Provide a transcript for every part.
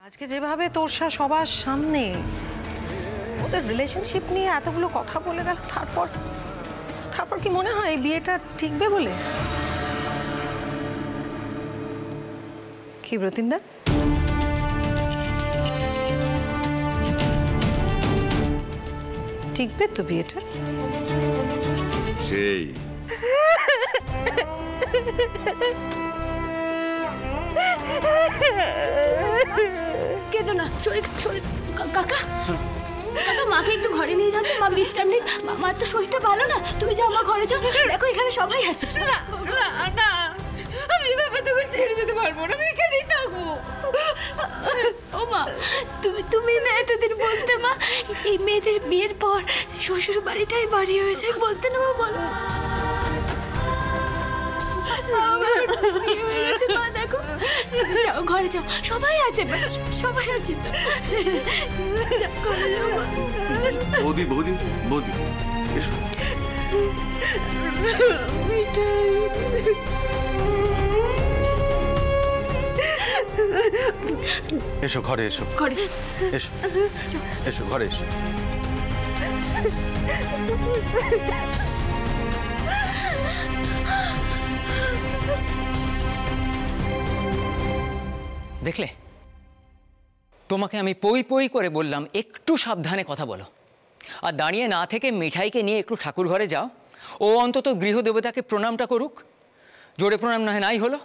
আজকে যেভাবে তোর সবার সামনে ওদের রিলেশনশিপ নিয়ে এতগুলো কথা বলে গেল, তারপর কি মনে হয় এই বিয়েটা টিকবে বলে? কি ব্রতিমদা, টিকবে তো বিয়েটা? সেই কেঁদো না, কাকা কাকা মাকে একটু ঘরে নিয়ে যাও তো, মা বিশ্রাম নেই, মার তো শরীরটা ভালো না। তুমি যাও, মা ঘরে যাও, দেখো এখানে সবাই আছে। না আমি এভাবে তুমি ছেড়ে যেতে পারবো না, আমি এখানেই থাকবো। ও মা, তুমি না এতদিন বলতে, মা এই মেয়েদের বিয়ের পর শ্বশুর বাড়িটাই বাড়ি হয়ে যায় বলতে না, মা বলো। মা দেখো, যাও ঘরে যাও, সবাই আছে, সবাই আছে তো। বৌদি বৌদি বৌদি এসো। এসো ঘরে এসো, ঘরে এসো এসো ঘরে এসো। দেখলে, তোমাকে আমি পই পই করে বললাম একটু সাবধানে কথা বলো, আর দাঁড়িয়ে না থেকে মিঠাইকে নিয়ে একটু ঠাকুর ঘরে যাও। ও অন্তত গৃহদেবতাকে প্রণামটা করুক। জোরে প্রণাম না হয় নাই হলো।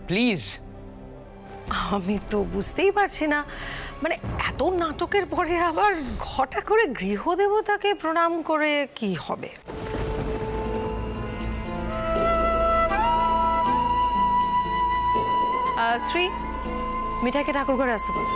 প্লিজ। আমি তো বুঝতেই পারছি না, মানে এত নাটকের পরে আবার হঠাৎ করে গৃহদেবতাকে প্রণাম করে কি হবে? শ্রী, মিঠাইকে ঠাকুর ঘরে আসতে বল।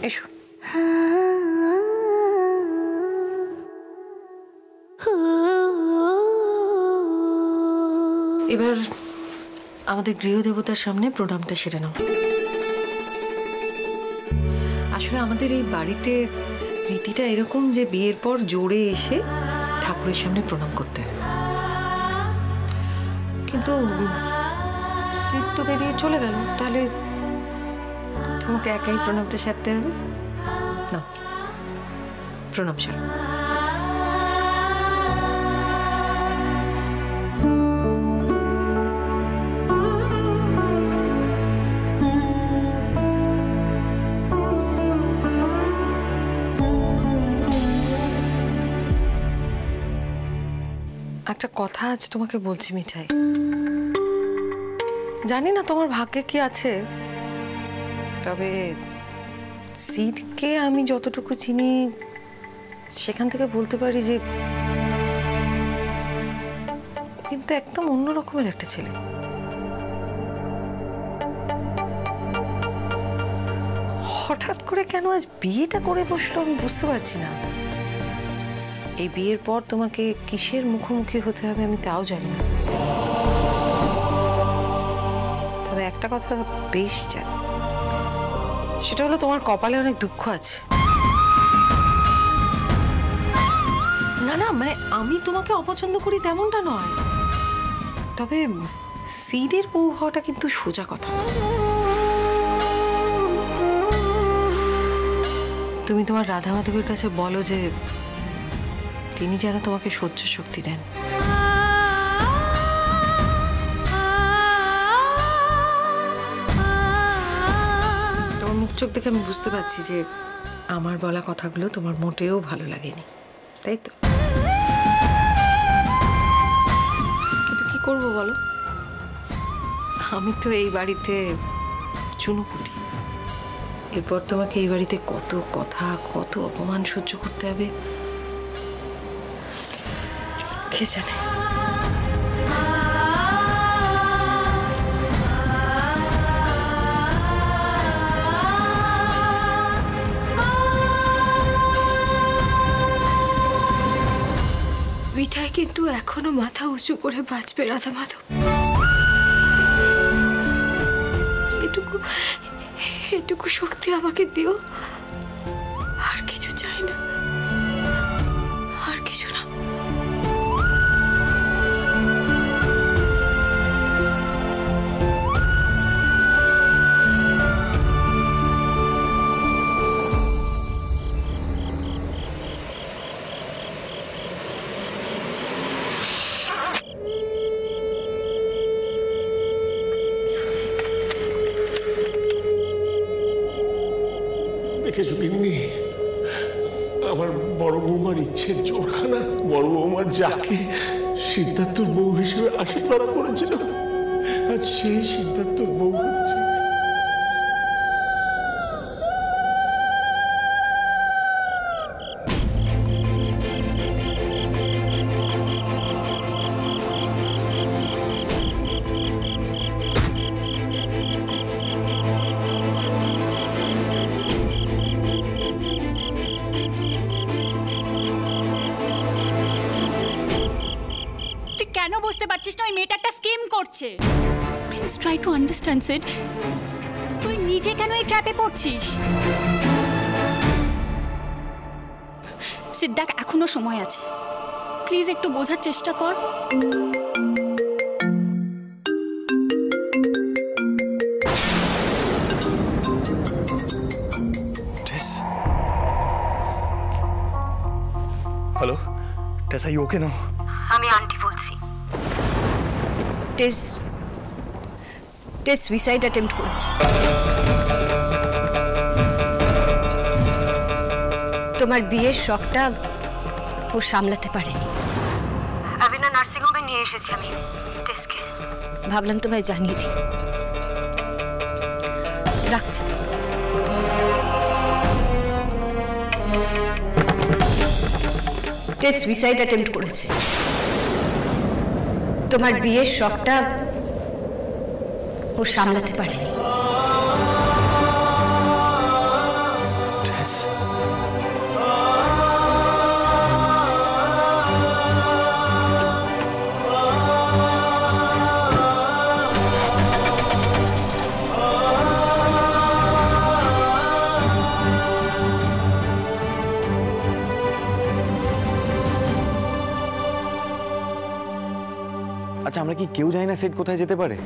এসো। এবার আমাদের গৃহদেবতার সামনে প্রণামটা সেরে নাও। আসলে আমাদের এই বাড়িতে রীতিটা এরকম যে বিয়ের পর জোরে এসে ঠাকুরের সামনে প্রণাম করতে হয়, কিন্তু শীত তো বেরিয়ে চলে গেল, তাহলে তোমাকে একাই প্রণামটা সারতে হবে। না, প্রণাম সারো। একটা কথা আজ তোমাকে বলছি মিঠাই, জানি না তোমার ভাগ্যে কি আছে, তবে সিডকে আমি যতটুকু চিনি সেখান থেকে বলতে পারি যে কিন্তু একদম অন্য রকমের একটা ছেলে। হঠাৎ করে কেন আজ বিয়েটা করে বসলো আমি বুঝতে পারছি না। এই বিয়ের পর তোমাকে কিসের মুখোমুখি হতে হবে আমি তাও জানি না, তবে একটা কথা বেশ জানি, সেটা হলো তোমার কপালে অনেক দুঃখ আছে। না না, মানে আমি তোমাকে অপছন্দ করি তেমনটা নয়, তবে সিডের বউ হওয়াটা কিন্তু সোজা কথা। তুমি তোমার রাধা মাধবের কাছে বলো যে তিনি যেন তোমাকে সহ্য শক্তি দেন। চোখ দেখে আমি বুঝতে পারছি যে আমার বলা কথাগুলো তোমার মোটেও ভালো লাগেনি, তাই তো? কিন্তু কি করবো বলো, আমি তো এই বাড়িতে চুনোপুটি। এরপর তোমাকে এই বাড়িতে কত কথা, কত অপমান সহ্য করতে হবে কে জানে। মিঠাই কিন্তু এখনো মাথা উঁচু করে বাঁচবে রাধা মাধব। এটুকু শক্তি আমাকে দিও, আর কিছু চাই না, আর কিছু না। দেখেছো গিন্নি, আমার বড় বৌমার ইচ্ছের জোরখানা। বড় বৌমা যাকে সিদ্ধার্থর বউ হিসেবে আশীর্বাদ করেছিল, আজ সেই সিদ্ধার্থর বউ হচ্ছে। কেন বুঝতে পারছিস না ওই মেয়েটা একটা স্কিম করছে? Please try to understand seed. তুই নিজে কেন এই ট্র্যাপে পড়ছিস? সিড দেখ, এখনো সময় আছে, প্লিজ একটু বোঝার চেষ্টা কর। হ্যালো টেস, আর ইউ ওকে নাও? আমি আন্টি বলছি। টেস সুইসাইড অ্যাটেম্প্ট করেছে। তোমার বিয়ের শখটা ও সামলাতে পারেনি। আভিনা নার্সিংহোমে নিয়ে এসেছি আমি টেসকে, ভাবলাম তোমায় জানিয়ে দিই। রাখছি। টেস সুইসাইড অ্যাটেম্প্ট করেছে। তোমার বিয়ের শখটা ও সামলাতে পারেনি। টেস, আচ্ছা, আমরা কি কেউ জানি না সেট কোথায় যেতে পারে?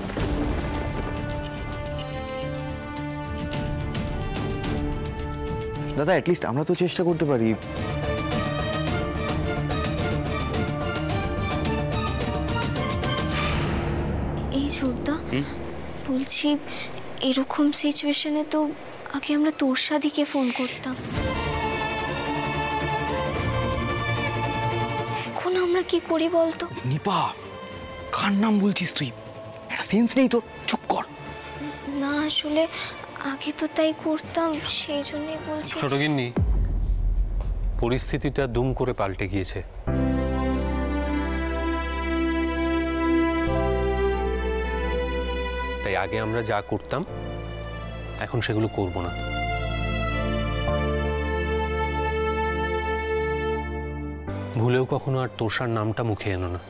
দাদা, অ্যাটলিস্ট আমরা তো চেষ্টা করতে পারি। এই ছোটদা, বলছি এরকম সিচুয়েশনে তো আগে আমরা তোরসাদিকে ফোন করতাম। এখন আমরা কি করি বলতো? নিপা, কার নাম বলছিস তুই? একটা সেন্স নেই তোর, চুপ কর। না আসলে আগে তো তাই করতাম, সেই জন্যই বলছি। ছোট গিন্নি, পরিস্থিতিটা দুম করে পাল্টে গিয়েছে। তাই আগে আমরা যা করতাম এখন সেগুলো করব না। ভুলেও কখনো আর তোষার নামটা মুখে এনো না,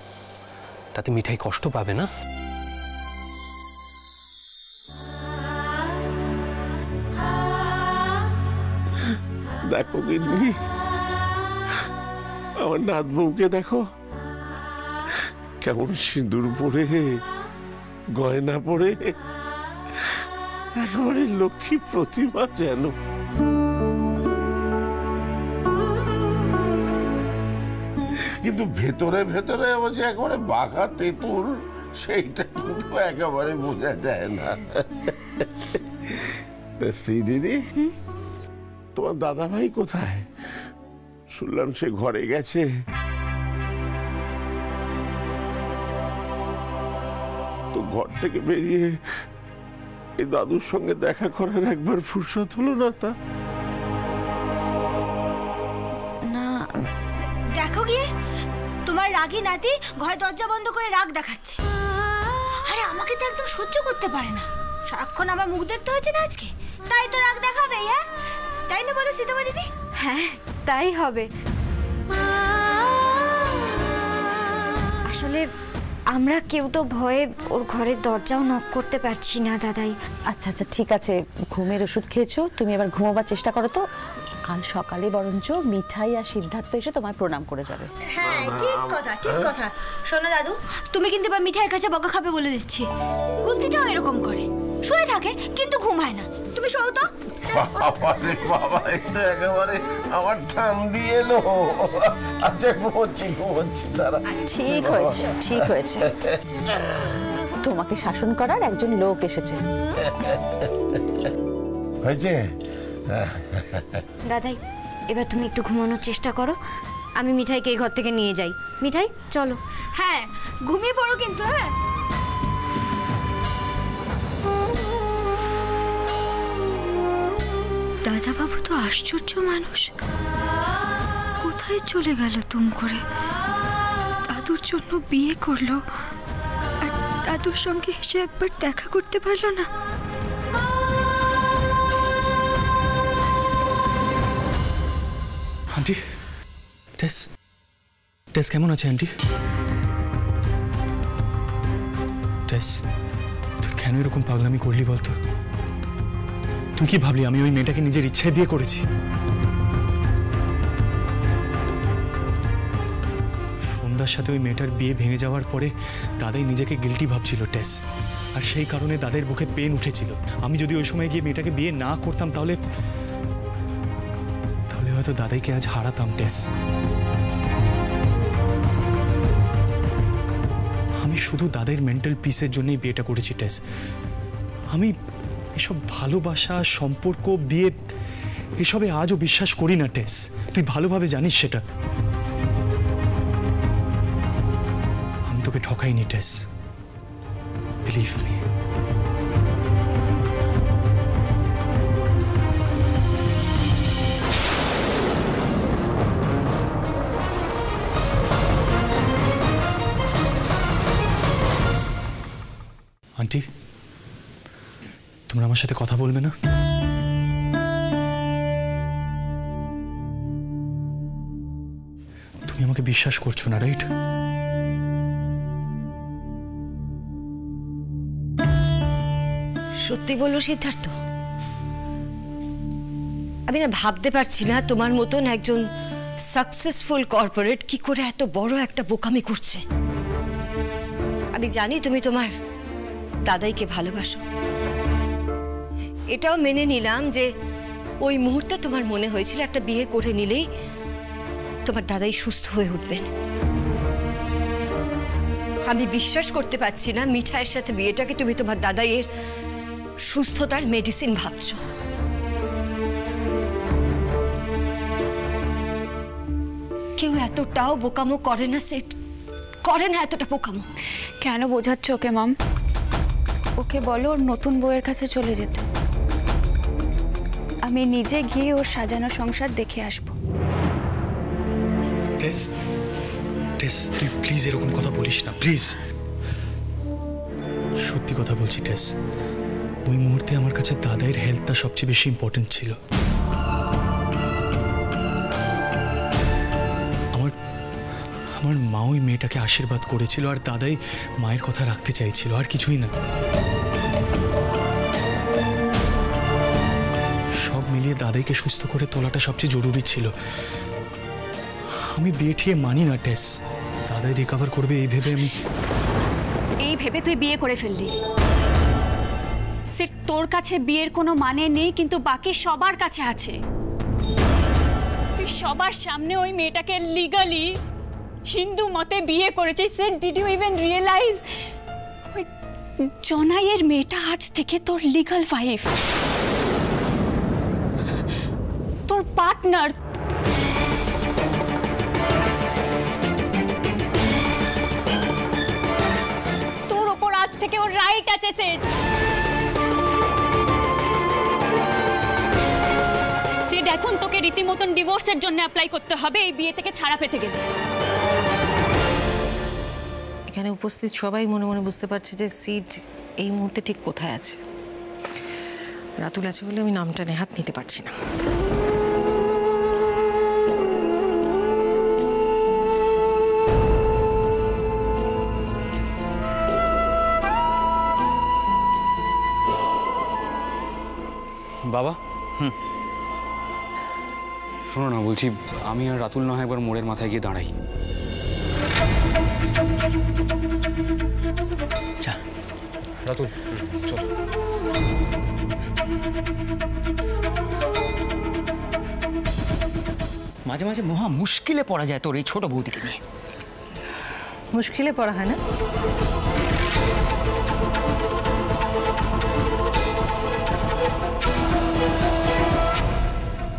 তাতে মিঠাই কষ্ট পাবে না। দেখো গিন্নি, আমার নাত বউকে দেখো, কেমন সিঁদুর পরে, গয়না পরে, একেবারে লক্ষ্মী প্রতিমা যেন। কিন্তু ভেতরে ভেতরে অবশ্য একেবারে বাঘা তেঁতুল, সেইটা কিন্তু একেবারে বোঝা যায় না। শ্রীদিদি, তোমার দাদা ভাই কোথায়? শুনলাম সে ঘরে গেছে। তো ঘর থেকে বেরিয়ে এই দাদুর সঙ্গে দেখা করার একবার ফুরসত হলো না তা? না, দেখো গিয়ে তোমার রাগী নাতি ঘরে দরজা বন্ধ করে রাগ দেখাচ্ছে। আরে আমাকে তো একদম সহ্য করতে পারে না, সারাক্ষণ আমার মুখ দেখতে হয়েছে না আজকে, তাই তো রাগ দেখাবে। তাই না বলো সীতামা দিদি? হ্যাঁ, তাই হবে। আসলে আমরা কেউ তো ভয়ে ওর ঘরের দরজাও নক করতে পারছি না দাদাই। আচ্ছা আচ্ছা, ঠিক আছে, ঘুমের ওষুধ খেয়েছো, তুমি এবার ঘুমোবার চেষ্টা করো। তো কাল সকালে বরঞ্চ মিঠাই আর সিদ্ধার্থ এসে তোমায় প্রণাম করে যাবে। হ্যাঁ, ঠিক কথা, ঠিক কথা। শোনো দাদু, তুমি কিন্তু এবার মিঠাইয়ের কাছে বকা খাবে বলে দিচ্ছি। কুন্তিটাও এরকম করে, শুয়ে থাকে কিন্তু ঘুমায় না। তুমি শোও তো। বাবা, এটা একেবারে আমার টান দিয়ে এলো। আচ্ছা, ঘুমোচ্ছি দাঁড়া। ঠিক হয়েছে, ঠিক হয়েছে। তোমাকে শাসন করার একজন লোক এসেছে। হয়েছে দাদাই, এবার তুমি একটু ঘুমানোর চেষ্টা করো, আমি মিঠাইকে এই ঘর থেকে নিয়ে যাই। মিঠাই, চলো। হ্যাঁ, ঘুমিয়ে পড়ো কিন্তু। হ্যাঁ, দাদা বাবু তো আশ্চর্য মানুষ, কোথায় চলে গেল তুম করে? দাদুর জন্য বিয়ে করলো আর দাদুর সঙ্গে এসে একবার দেখা করতে পারলো না। আন্টি, টেস টেস কেমন আছে আন্টি? টেস, তুই কেন এরকম পাগলামি করলি বলতো? তুই কি ভাবলি আমি ওই মেয়েটাকে নিজের ইচ্ছায় বিয়ে করেছি? সন্ধ্যার সাথে ওই মেয়েটার বিয়ে ভেঙে যাওয়ার পরে দাদাই নিজেকে গিল্টি ভাবছিল টেস, আর সেই কারণে দাদার বুকে পেন উঠেছিল। আমি যদি ওই সময় গিয়ে মেয়েটাকে বিয়ে না করতাম তাহলে হয়তো দাদাইকে আজ হারাতাম টেস। আমি শুধু দাদাইয়ের মেন্টাল পিসের জন্যই বিয়েটা করেছি টেস। আমি এসব ভালোবাসা, সম্পর্ক, বিয়ে এসবে আজও বিশ্বাস করি না টেস, তুই ভালোভাবে জানিস সেটা। আমি তোকে ঠকাইনি টেস, বিলিভ মি। আন্টি, তোমরা আমার সাথে কথা বলবে না? তুমি আমাকে বিশ্বাস করছো না, রাইট? সত্যি বলো সিদ্ধার্থ, আমি না ভাবতে পারছি না তোমার মতন একজন সাকসেসফুল কর্পোরেট কি করে এত বড় একটা বোকামি করছে। আমি জানি তুমি তোমার দাদাইকে ভালোবাসো, এটাও মেনে নিলাম যে ওই মুহূর্তে তোমার মনে হয়েছিল একটা বিয়ে করে নিলেই তোমার দাদাই সুস্থ হয়ে উঠবেন। আমি বিশ্বাস করতে পারছি না মিঠাইয়ের সাথে বিয়েটাকে তুমি তোমার দাদাইয়ের সুস্থতার মেডিসিন ভাবছো। কেউ এতটাও বোকামো করে না, সেট করে না এতটা বোকামো। কেন বোঝাচ্ছ ওকে মাম? ওকে বলো ওর নতুন বউয়ের কাছে চলে যেতে, আমি নিজে গিয়ে ওর সাজানো সংসার দেখে আসবো। টেস, টেস, তুই প্লিজ এরকম কথা বলিস না, প্লিজ। সত্যি কথা বলছি টেস, ওই মুহূর্তে আমার কাছে দাদাইয়ের হেলথটা সবচেয়ে বেশি ইম্পর্টেন্ট ছিল। আমার মা ওই মেয়েটাকে আশীর্বাদ করেছিল আর দাদাই মায়ের কথা রাখতে চাইছিল, আর কিছুই না। সব মিলিয়ে দাদাইকে সুস্থ করে তোলাটা সবচেয়ে জরুরি ছিল। আমি বিয়ে ঠিয়ে মানি না টেস, দাদাই রিকভার করবে এই ভেবে তুই বিয়ে করে ফেললি। সিট, তোর কাছে বিয়ের কোনো মানে নেই, কিন্তু বাকি সবার কাছে আছে। তুই সবার সামনে ওই মেয়েটাকে লিগালি হিন্দু মতে বিয়ে করেছিস। Shit, did you even realise ওই জনাইয়ের মেয়েটা আজ থেকে তোর লিগাল ওয়াইফ? পার্টনার। তোর ওপর আজ থেকে ওর রাইট আছে সেট। সেট এখন তোকে রীতিমতন ডিভোর্সের জন্য অ্যাপ্লাই করতে হবে এই বিয়ে থেকে ছাড়া পেতে গেলে। এখানে উপস্থিত সবাই মনে মনে বুঝতে পারছে যে সিড এই মুহূর্তে ঠিক কোথায় আছে। রাতুল আছে বলে আমি নামটা নেহাত নিতে পারছি না। বাবা, শোনো না, বলছি আমি আর রাতুল না হয় একবার মোড়ের মাথায় গিয়ে দাঁড়াই। রাতুল চল। মাঝে মাঝে মহা মুশকিলে পড়া যায় তোর এই ছোট বৌদিকে নিয়ে। মুশকিলে পড়া হয় না?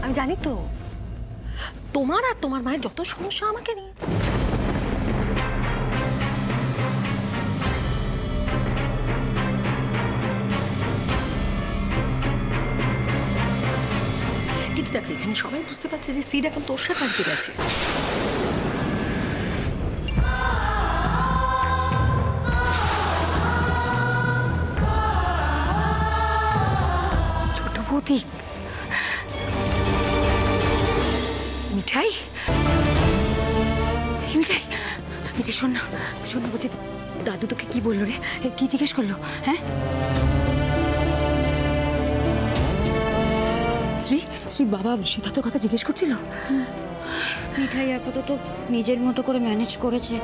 আমি জানি তো তোমার আর তোমার মায়ের যত সমস্যা আমাকে নিয়ে। কিন্তু দেখো এখানে সবাই বুঝতে পারছে যে সিড এখন তোর সাথে বাড়িতে গেছে। ছোট বৌদি, মিঠাই, মিঠাই, মিঠাই শোন না, শোন না, বলছি দাদু তোকে কি বললো রে? কি জিজ্ঞেস করলো? হ্যাঁ শ্রী, শ্রী বাবা সিদ্ধার্থর কথা জিজ্ঞেস করছিল। মিঠাই আপাতত নিজের মতো করে ম্যানেজ করেছে,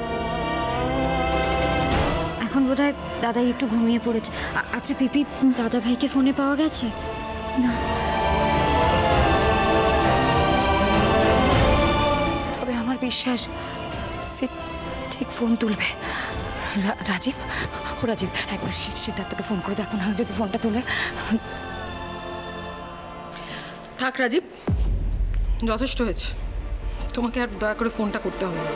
এখন বোধহয় দাদাই একটু ঘুমিয়ে পড়েছে। আচ্ছা পিপি, দাদা ভাইকে ফোনে পাওয়া গেছে? না। তবে আমার বিশ্বাস সে ঠিক ফোন তুলবে। রাজীব, ও রাজীব একবার সিদ্ধার্থকে ফোন করে দেখো না, যদি ফোনটা তোলে। থাক রাজীব, যথেষ্ট হয়েছে, তোমাকে আর দয়া করে ফোনটা করতে হবে না।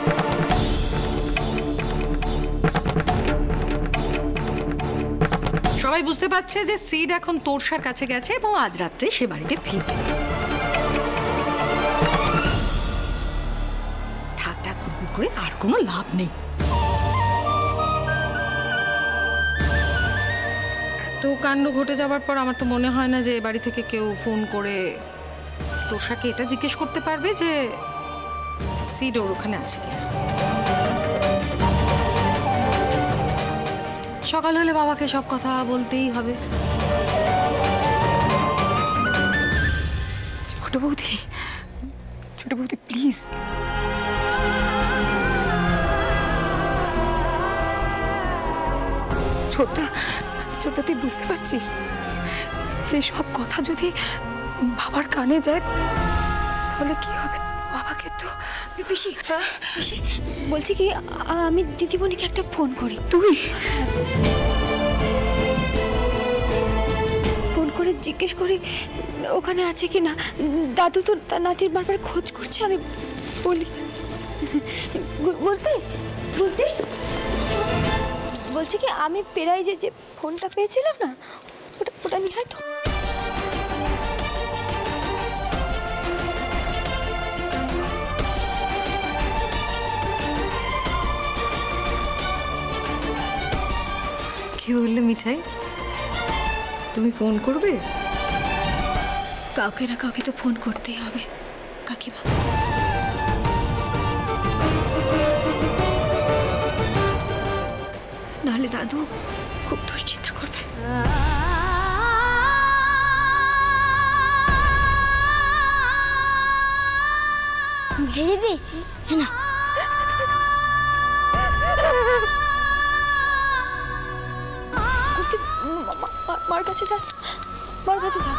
সবাই বুঝতে পারছে যে সিড এখন তোরসার কাছে গেছে এবং আজ রাত্রে সে বাড়িতে ফিরবে। ঠাট্টা কুটকুট করে আর কোনো লাভ নেই। এত কাণ্ড ঘটে যাবার পর আমার তো মনে হয় না যে এ বাড়ি থেকে কেউ ফোন করে তোষাকে এটা জিজ্ঞেস করতে পারবে যে সিড ওর ওখানে আছে কিনা। সকাল হলে বাবাকে সব কথা বলতেই হবে। ছোট বৌদি, ছোট বৌদি প্লিজ। ছোটদা, ছোটদা তুই বুঝতে পারছিস এই সব কথা যদি বাবার কানে যায় তাহলে কি হবে? বাবাকে তো পিসি, পিসি বলছি কি আমি দিদিমণিকে একটা ফোন করি। তুই ফোন করে জিজ্ঞেস করি ওখানে আছে কি না। দাদু তো তার নাতির বারবার খোঁজ করছে, আমি বলি বলতে বলতে বলছি কি আমি পেরাই যে ফোনটা পেয়েছিলাম না, ওটা ওটা নিয়ে হয়তো। কি বললে মিঠাই? তুমি ফোন করবে? কাউকে না কাউকে তো ফোন করতেই হবে কাকিমা। নাহলে দাদু খুব দুশ্চিন্তা করবে। দিদি না মার কাছে যা, মার কাছে যা।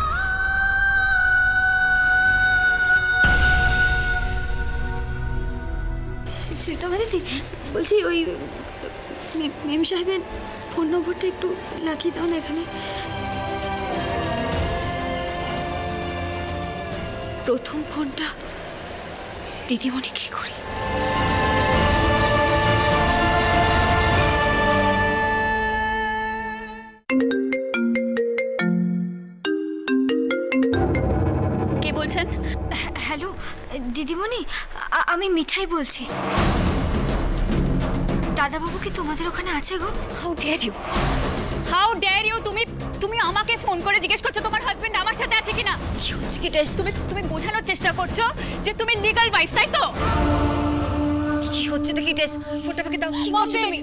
সীতামা দিদি বলছি ওই মেম সাহেবের ফোন নম্বরটা একটু লাগিয়ে দাও না এখানে। প্রথম ফোনটা দিদিমণিকে করি। কে বলছেন? হ্যালো দিদিমণি, আমি মিঠাই বলছি। দাদাবাবু কি তোমাদের ওখানে আছে গো? How dare you, how dare you! তুমি আমাকে ফোন করে জিজ্ঞেস করছো তোমার হাজবেন্ড আমার সাথে আছে কিনা? কি হচ্ছে কি টেস? তুমি বোঝানোর চেষ্টা করছো যে তুমি লিগ্যাল ওয়াইফ, তাই তো? কি হচ্ছে তো কি টেস? ফোনটা আমাকে দাও। কি করছো তুমি?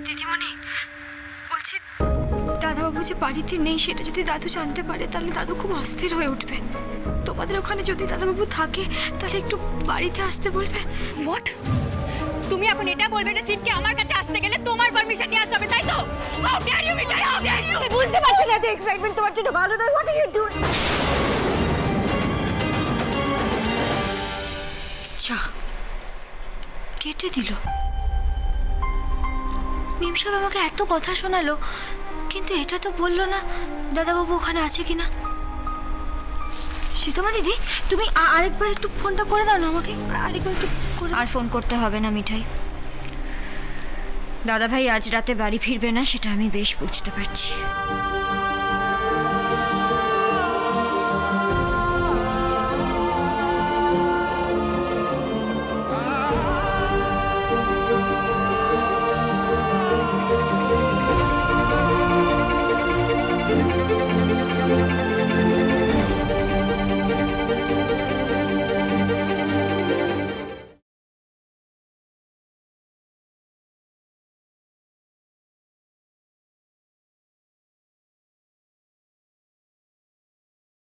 দিদিমণি বলছি, দাদাবাবু যে বাড়িতে নেই সেটা যদি দাদু জানতে পারে তাহলে দাদু খুব অস্থির হয়ে উঠবে। তোমাদের ওখানে যদি দাদাবাবু থাকে তাহলে একটু বাড়িতে আসতে বলবে। হোয়াট? তুমি এখন এটা বলবে যে সিটকে আমার কাছে আসতে গেলে তোমার পারমিশন নিয়ে আসতে হবে, তাই তো? How dare you Mithai, how dare you! আমি বুঝতে পারছি না, এত এক্সাইটমেন্ট তোমার জন্য ভালো নয়। What are you doing? চা কেটে দিল। মিম সাহেব আমাকে এত কথা শোনালো, কিন্তু এটা তো বললো না দাদাবাবু ওখানে আছে কিনা। সীতমা দিদি, তুমি আরেকবার একটু ফোনটা করে দাও না আমাকে, আরেকবার একটু করে। আর ফোন করতে হবে না মিঠাই, দাদা ভাই আজ রাতে বাড়ি ফিরবে না, সেটা আমি বেশ বুঝতে পারছি।